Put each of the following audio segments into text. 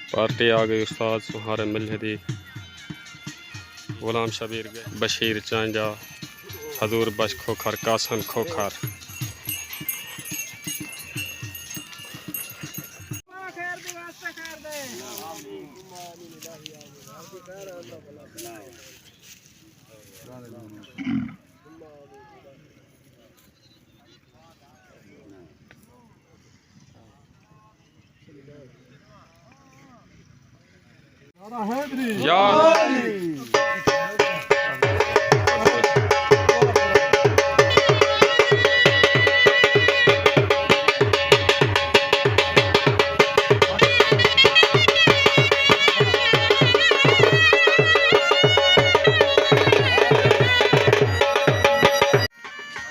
Party आ गई उस्ताद सुहारे मिलहदी, गुलाम शबीर बशीर चांजा, हजूर बश खोखर, कासन खोखर।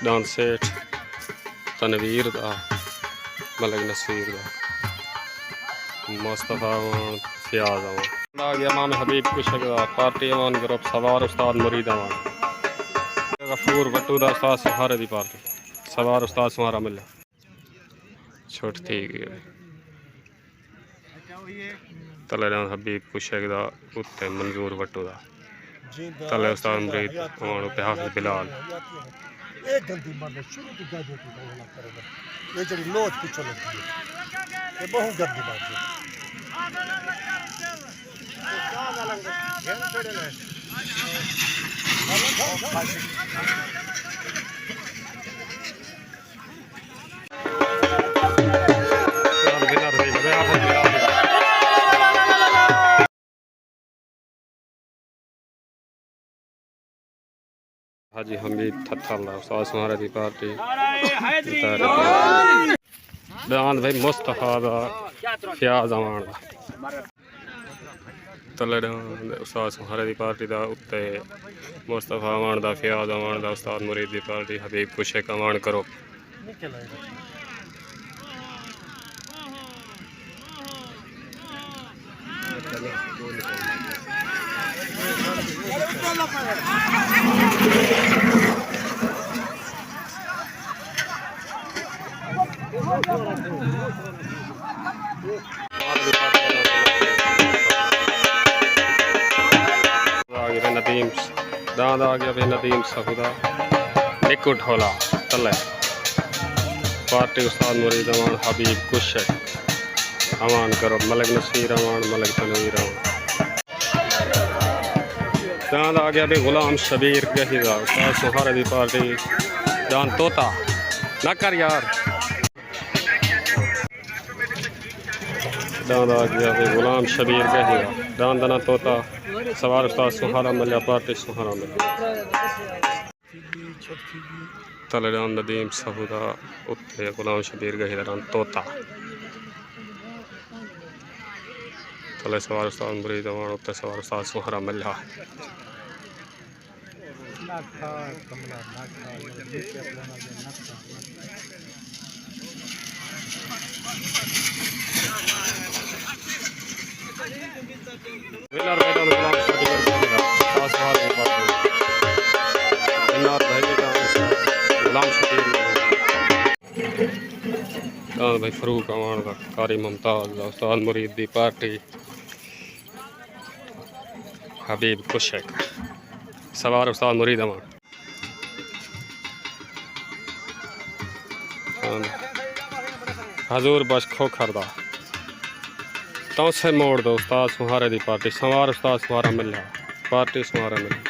दान सेठ तनवीर दा, मलिक नसीर दा, मुस्तफा फयाज आ गया, इमाम हबीब कुशक दा, पार्टी अवान ग्रुप सवार उस्ताद मुरीद अवान, गफूर बट्टू दा उस्ताद सुहारे दी पार्टी, सवार उस्ताद सुहारा मिला छोट थी गई तले हबीब कुशक दा, उत्ते मंजूर बट्टू दा, तले उस्ताद मुरीद अवान उत्ते हाफिज बिलाल। एक गंदी मरने शुरू तो जा देती है वो करेगा ये जड़ी लोच पीछे लगती है ये बहुत गंदी बात है हाजी हमीद थत्थरला उस्ताद सुहारे दी पार्टी, दान भाई मुस्तफा दा, फयाज अवान दा, तले उस्ताद सुहारे दी पार्टी दा, उत्ते मुस्तफा अवान दा, फयाज अवान दा, उस्ताद मुरीद दी पार्टी हबीब कुशक अवान करो। नदीम दांद आ गया भाई नदीम सहुदा निकुट होला तले पार्टी उस्ताद मुरीद अवान हबीब कुशक अवान करो, मलिक नसीर अवान, मलिक तनवीर अवान। दांद आ गया भाई गुलाम शबीर गहीदा उस्ताद सुहारे दी पार्टी, दान तोता ना कर यार। दांद आ गया भाई गुलाम शबीर गहीदा, दान दना तोता, सवार उस्ताद सुहारा मिला, पार्टी सुहारा मिला, तले दान नदीम सहुदा, उत्ते गुलाम शबीर गहीदा, दान तोता, तले सवार उस्ताद मुरीद अवान, उत्ते सवार उस्ताद सुहारा मिला। भाई फरूक अवान दा, कारी मुमताज दा, उस्ताद मुरीद दी पार्टी हबीब कुशक, सवार उस्ताद मुरीद अवान। हजूर बश खोखर दा, तौसे मोड़ दो उस्ताद सुहारे दी पार्टी, सवार उस्ताद सुहारा मिला, पार्टी सुहारा मिला।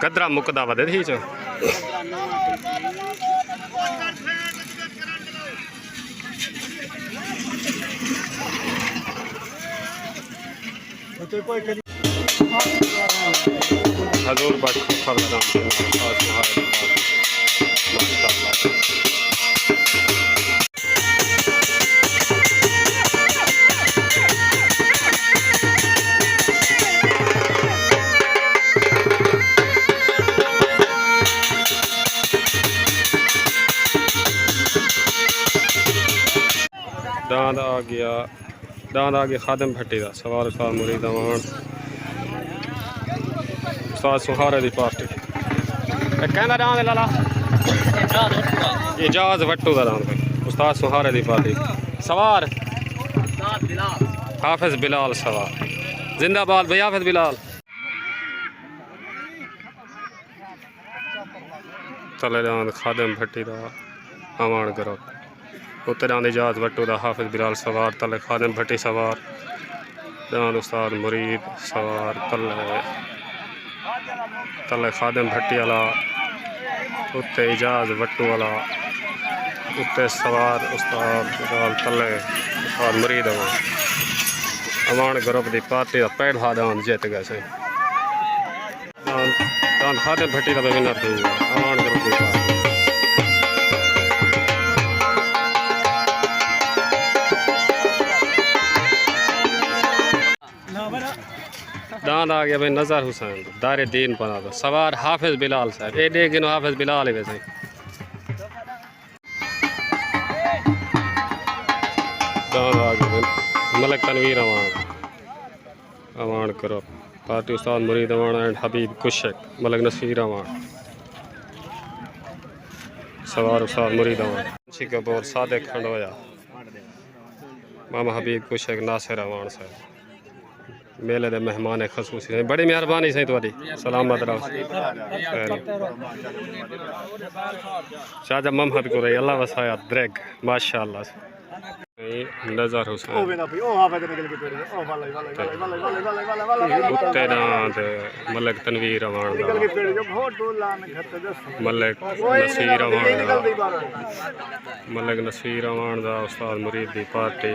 कदरा मुकदा वधे थी चो हजूर बश दांद आ गया खादम भट्टी का, सवार उस्ताद मुरीद अवान, उस्ताद सुहारे की पार्टी कहना नाम है लाला एजाज भट्टू का नाम है उस्ताद सुहारे की पार्टी सवार हाफिज बिलाल सवार जिंदाबाद भाई हाफिज बिलाल तले रांद खादम भट्टी का अमान करो उत्ते रांद एजाज भट्टू का हाफिज बिलाल सवार तले खादम भट्टी सवार रांद उस्ताद मुरीद सवार तले खादम भट्टी वाला उत्ते एजाज भट्टू वाला उत्ते सवार उस्ताद बिलाल तले उस्ताद मुरीद अमान ग्रुप की पार्टी का पैड़ दान जीत गए से खादम भट्टी का विनर थी अमान ग्रुप की पार्टी दांद आ गया भाई नज़र हुसैन दारे दीन बना दो सवार हाफिज बिलाल साहब ए दे गिनो हाफिज बिलाल है वैसे दांद आ गया भाई मलिक तनवीर अमान करो पार्टी उस्ताद मुरीद अमान एंड हबीब कुशक मलिक नसीर अमान सवार उस्ताद मुरीद अमान कपूर सादिक खंडोया मामा हबीब कुशक नासिर अमान साहब मेले दे मेहमान खसूसी बड़ी मेहरबानी सही तुहाडी सलामत रहो शाहजा मोहम्मद को रही अल्लाह वसाया द्रेग माशाअल्लाह नज़र हुसैन उत्ते दांद मलिक तनवीर अमान मलिक नसीर अमान दा उस्ताद मुरीद दी पार्टी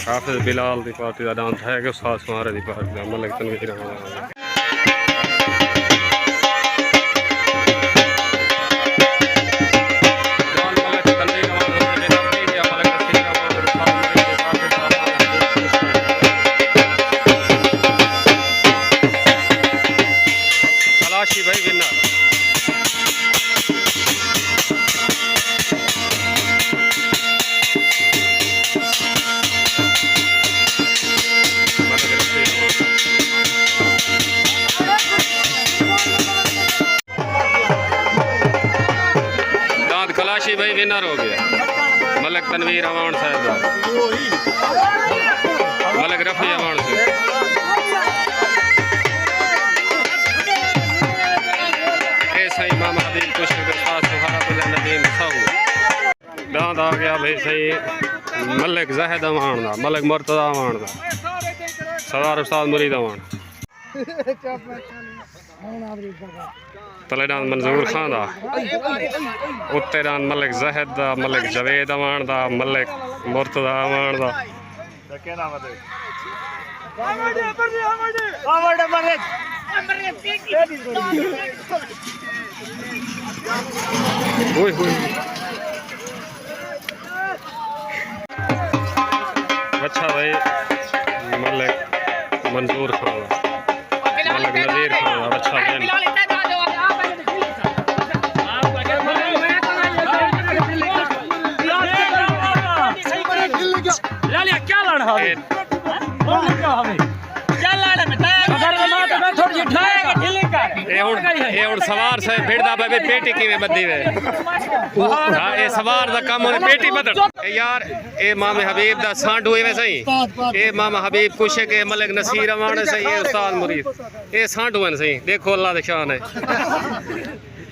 हाफिज बिलाल की पार्टी का डांस है कि उस्ताद सुहारे की पार्टी का मलिक तनवीर कलाशी भाई विनर कलाशी भाई विनर हो गया मलिक तनवीर अमान साहब का मलिक रफ़ी अमान से सही मामा हबीब कुशक नदीम साहू दांद आ गया भाई सही मलिक जहद अमान का मलिक मुर्तज़ा अमान का सवार उस्ताद मुरीद अमान तले डांद मंजूर खान दा उत्ते डांद मलिक जहद दा मलिक जवेद अमान दा मलिक मुर्तज़ा अमान दा अच्छा भाई मलिक मंजूर खान मलिक नज़ीर खान अच्छा क्या लड़ा सवार से भिड़दा पे पेटी किवें बद्दी वे हां ए सवार दा काम होने पेटी बदल यार ए मामे हबीब दा सांडू एवें सही ए मामा हबीब कुशक ए मलिक नसीर अमान सही ए उस्ताद मुरीद ए सांडू हैं सही देखो अल्लाह दी शान है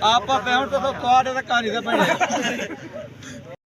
आपा पे हुन तो क्वाड दा कहानी दा बने